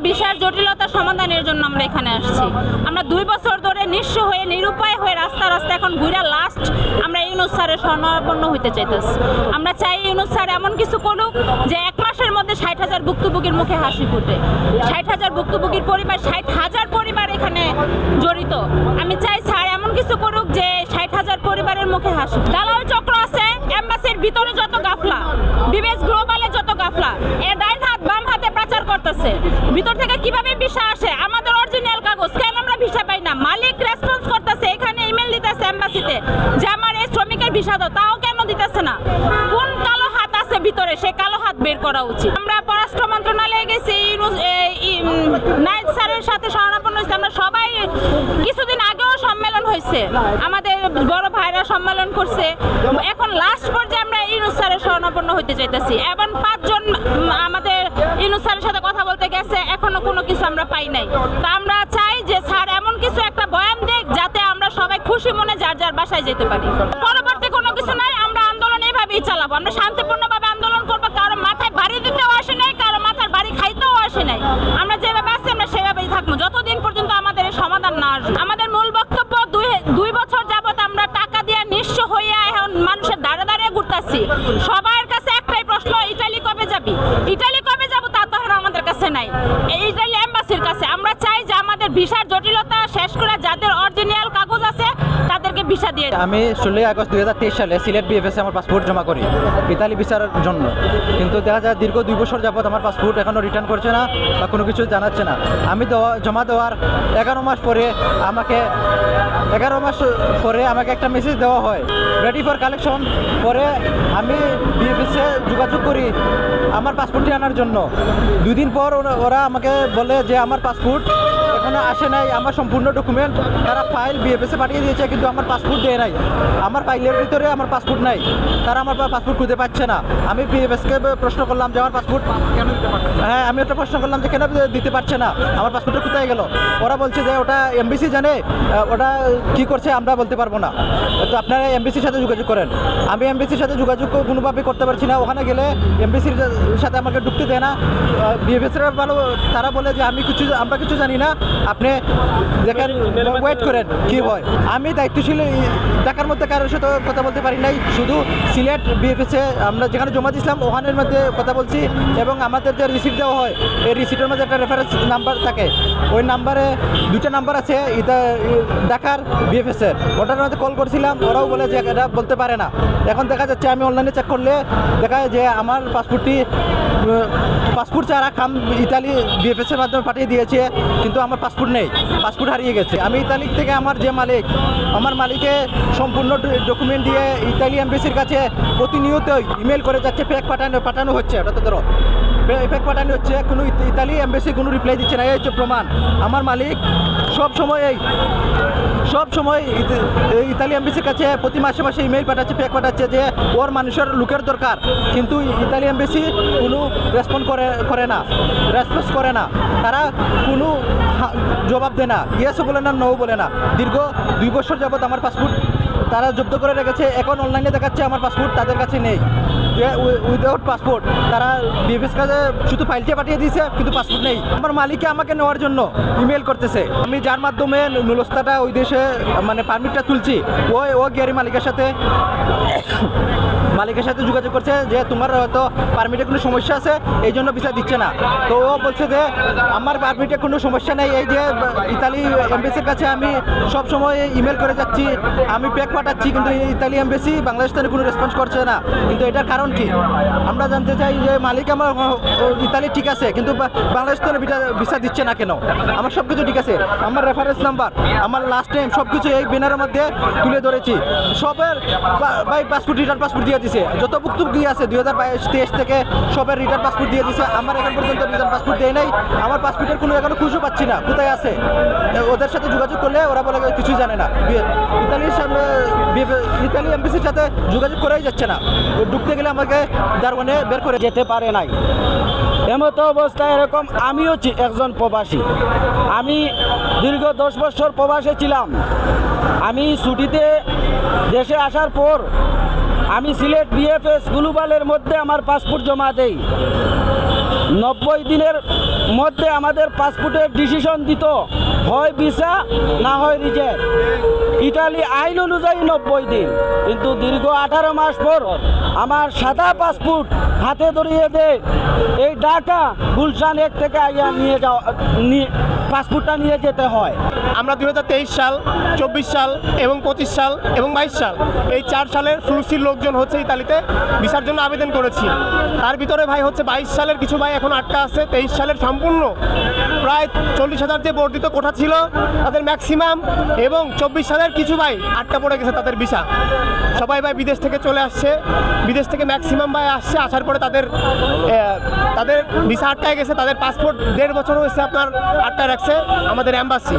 ভিসার জটিলতা সমাধানের জন্য আমরা এখানে আসছি। আমরা 2 বছর ধরে নিঃস্ব হয়ে নিরুপায় হয়ে রাস্তা এখন ঘুরে লাস্ট আমরা ইউনূস স্যারের শরণাপন্ন হইতে চাইতেছি। আমরা চাই ইউনূস স্যার এমন কিছু করুক যে 1 মাসের মধ্যে 60,000 ভুক্তভোগীর মুখে হাসি ফুটে। 60,000 ভুক্তভোগীর পরিবার, 60,000 পরিবার এখানে জড়িত। আমি চাই স্যার এমন কিছু করুক যে 60,000 পরিবারের মুখে হাসি। দালাল চক্র আছে, এম্বাসির ভিতরে যত গাফলা, বিবেস গ্লোবালে যত গাফলা, এ ডাইন হাত বাম হাতে প্রচার করতেছে। ভিতর থেকে কিভাবে ভিসা আসে, আমাদের অরিজিনাল কাগজ কেন আমরা ভিসা পাই না? মালিক রেসপন্স করতেছে, এখানে ইমেল দিতেছে এম্বাসিতে যে আমার এই শ্রমিকের ভিসা দাও, তাও কেন দিতেছে না? কোন কালো হাত আছে ভিতরে, সে কালো হাত বের করা উচিত। আমরা পররাষ্ট্র মন্ত্রণালয়ে গেছি, নাইট স্যারের সাথে শরণাপন্ন হয়েছে। আমরা সবাই কিছুদিন আগেও সম্মেলন হয়েছে, আমাদের বড় ভাইরা সম্মেলন করছে। এখন লাস্ট পর্যায়ে আমরা ইউনূস স্যারের শরণাপন্ন হইতে চাইতেছি। এবং 5 জন আমাদের ইউনূস স্যারের সাথে কথা বলতে গেছে, এখনো কোনো কিছু আমরা পাই নাই। তা আমরা চাই যে স্যার এমন কিছু একটা বয়ান দেখ যাতে আমরা সবাই খুশি মনে যার যার বাসায় যেতে পারি। পরবর্তী কোনো কিছু নাই, আমরা আন্দোলন এইভাবেই চালাবো। আমরা শান্তিপূর্ণভাবে আন্দোলন করবো, কারো মাথায় বাড়ি দিতেও আসে নাই, কারো মাথার বাড়ি খাইতেও আসে নাই। আমরা যেভাবে আছি আমরা সেভাবেই থাকবো যতদিন পর্যন্ত আমাদের সমাধান না আসবে। আমাদের মূল বক্তব্য 2 বছর যাবত আমরা টাকা দিয়ে নিঃস্ব হয়ে এখন মানুষের দাঁড়ে দাঁড়িয়ে ঘুরতেছি। সবার কাছে একটাই প্রশ্ন, ইটালি কবে যাবি? ইটালি কবে যাবো তা তো আমাদের কাছে নাই, ইটালি এম্বাসির কাছে। আমরা চাই যে আমাদের ভিসার জটিলতা শেষ করে যাদের অরিজিনাল কাগজ আছে তাদেরকে ভিসা দিয়ে। আমি 16 আগস্ট 2023 সালে সিলেট বিএফএসে আমার পাসপোর্ট জমা করি ইতালি ভিসার জন্য, কিন্তু দেখা যায় দীর্ঘ 2 বছর যাবত আমার পাসপোর্ট এখনও রিটার্ন করছে না বা কোনো কিছু জানাচ্ছে না। আমি জমা দেওয়ার 11 মাস পরে আমাকে একটা মেসেজ দেওয়া হয় রেডি ফর কালেকশন। পরে আমি বিএফএসে যোগাযোগ করি আমার পাসপোর্টটি আনার জন্য। 2 দিন পর ওরা আমাকে বলে যে আমার পাসপোর্ট এখনো আসে নাই, আমার সম্পূর্ণ ডকুমেন্ট তারা ফাইল বিএফএসে পাঠিয়ে দিয়েছে, কিন্তু আমার পাসপোর্ট দেয় নাই। আমার ফাইলের ভিতরে আমার পাসপোর্ট নাই, তারা আমার পাসপোর্ট খুঁজে পাচ্ছে না। আমি বিএফএসকে প্রশ্ন করলাম যে আমার পাসপোর্ট কেন দিতে পারছে না। হ্যাঁ, আমি একটা প্রশ্ন করলাম যে কেন দিতে পারছে না, আমার পাসপোর্টটা কোথায় গেল? ওরা বলছে যে ওটা এমবিসি জানে, ওটা কি করছে আমরা বলতে পারবো না, তো আপনারা এমবিসির সাথে যোগাযোগ করেন। আমি এমবিসির সাথে যোগাযোগ কোনোভাবে করতে পারছি না। ওখানে গেলে এমবিসির সাথে আমাকে ঢুকতে দেয় না। বিএফএসরা তারা বলে যে আমরা কিছু জানি না, আপনি দেখেন ওয়েট করেন কি হয়। আমি দায়িত্বশীল ঢাকার মধ্যে কারোর সাথে কথা বলতে পারি নাই, শুধু সিলেট বিএফএসে আমরা যেখানে জমা দিয়েছিলাম ওখানের মধ্যে কথা বলছি। এবং আমাদের যে রিসিট দেওয়া হয় এই রিসিটের মধ্যে একটা রেফারেন্স নাম্বার থাকে, ওই নাম্বারে 2টা নাম্বার আছে ঢাকার বিএফএসের, ওটার মধ্যে কল করছিলাম, ওরাও বলে যে এটা বলতে পারে না। এখন দেখা যাচ্ছে আমি অনলাইনে চেক করলে দেখা যায় যে আমার পাসপোর্ট ছাড়া কাম ইতালি বিএফএসের মাধ্যমে পাঠিয়ে দিয়েছে, কিন্তু আমার পাসপোর্ট নেই, পাসপোর্ট হারিয়ে গেছে। আমি ইতালি থেকে আমার যে মালিক, আমার মালিকে সম্পূর্ণ ডকুমেন্ট দিয়ে ইতালি এমবেসির কাছে প্রতিনিয়ত ইমেল করে যাচ্ছে, ফেক পাঠানো হচ্ছে। ওটা তো ধরো ফেক পাঠানো হচ্ছে, কোনো ইতালি এমবেসি কোনো রিপ্লাই দিচ্ছে না। এই হচ্ছে প্রমাণ। আমার মালিক সব সময় ইতালি এমবেসির কাছে প্রতি মাসে ইমেল পাঠাচ্ছে, ফেক পাঠাচ্ছে যে ওর মানুষের লোকের দরকার, কিন্তু ইতালি এমবেসি কোনো রেসপন্স করে না। তারা কোনো জবাব দেয় না, ইয়েসও বলে না, নো বলে না। দীর্ঘ 2 বছর যাবত আমার পাসপোর্ট তারা জব্দ করে রেখেছে। এখন অনলাইনে দেখাচ্ছে আমার পাসপোর্ট তাদের কাছে নেই, উইদাউট পাসপোর্ট। তারা বিএফএস কাছে শুধু ফাইলটা পাঠিয়ে দিয়েছে, কিন্তু পাসপোর্ট নেই। আমার মালিককে আমাকে নেওয়ার জন্য ইমেল করতেছে। আমি যার মাধ্যমে নুলস্তাটা ওই দেশে মানে পারমিটটা তুলছি, ও গিয়ারি মালিকের সাথে যোগাযোগ করছে যে তোমার হয়তো পারমিটে কোনো সমস্যা আছে, এই জন্য ভিসা দিচ্ছে না। তো ও বলছে যে আমার পারমিটে কোনো সমস্যা নেই, এই যে ইতালি এমবেসির কাছে আমি সব সময় ইমেল করে যাচ্ছি, আমি প্যাক পাঠাচ্ছি, কিন্তু ইতালি এমবেসি বাংলাদেশে কোনো রেসপন্স করছে না। কিন্তু এটার কারণ কি আমরা জানতে চাই। যে মালিক আমার ইতালি ঠিক আছে, কিন্তু বাংলাদেশ তো ভিসা দিচ্ছে না কেন? আমার সব কিছু ঠিক আছে, আমার রেফারেন্স নাম্বার, আমার লাস্ট টাইম সব কিছু এই ব্যানারের মধ্যে তুলে ধরেছি। সবের পাসপোর্ট রিটার্ন পাসপোর্ট দিয়ে দিছে, যত ভুক্তভোগী আছে 2022-23 থেকে সবের রিটার্ন পাসপোর্ট দিয়ে দিছে। আমার এখন পর্যন্ত রিটার্ন পাসপোর্ট দেয় নাই। আমার পাসপোর্টের কোনো এখনো খুঁজে পাচ্ছি না কোথায় আছে। ওদের সাথে যোগাযোগ করলে ওরা বলে কিছু জানে না। ইতালি এমবেসির সাথে যোগাযোগ করেই যাচ্ছে না, ঢুকতে গেলে আমাকে দারোয়ানে বের করে যেতে পারে নাই। এমতো অবস্থায় এরকম আমিও একজন প্রবাসী। আমি দীর্ঘ 10 বছর প্রবাসে ছিলাম। আমি ছুটিতে দেশে আসার পর আমি সিলেট বিএফএস গ্লোবালের মধ্যে আমার পাসপোর্ট জমা দেই। 90 দিনের মধ্যে আমাদের পাসপোর্টের ডিসিশন দিত, হয় ভিসা না হয় রিজেক্ট। ইটালি আইন অনুযায়ী 90 দিন, কিন্তু দীর্ঘ 18 মাস পর আমার সাদা পাসপোর্ট হাতে ধরিয়ে দেয়। এই ঢাকা গুলশান 1 থেকে আইয়া পাসপোর্টটা নিয়ে যেতে হয়। আমরা 2023 সাল, 24 সাল এবং 25 সাল এবং 22 সাল, এই 4 সালের ফ্লুসির লোকজন হচ্ছে ইতালিতে ভিসার জন্য আবেদন করেছি। তার ভিতরে ভাই হচ্ছে 22 সালের কিছু ভাই এখন আটকা আছে। 23 সালের সম্পূর্ণ প্রায় 40,000 যে বর্ধিত কোঠা ছিল তাদের ম্যাক্সিমাম, এবং 24 সালের কিছু ভাই আটকা পড়ে গেছে তাদের ভিসা। সবাই ভাই বিদেশ থেকে চলে আসছে, বিদেশ থেকে ম্যাক্সিমাম ভাই আসছে, আসার পরে তাদের ভিসা আটকায় গেছে। তাদের পাসপোর্ট 1.5 বছর হয়েছে আপনার আটকায় রাখছে আমাদের এম্বাসি।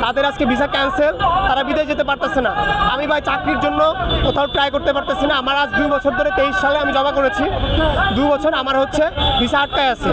তাদের আজকে ভিসা ক্যান্সেল, তারা বিদেশ যেতে পারতেছে না। আমি ভাই চাকরির জন্য কোথাও ট্রাই করতে পারতেছি না। আমার আজ 2 বছর ধরে, 23 সালে আমি জমা করেছি, 2 বছর আমার হচ্ছে ভিসা আটকায় আছে।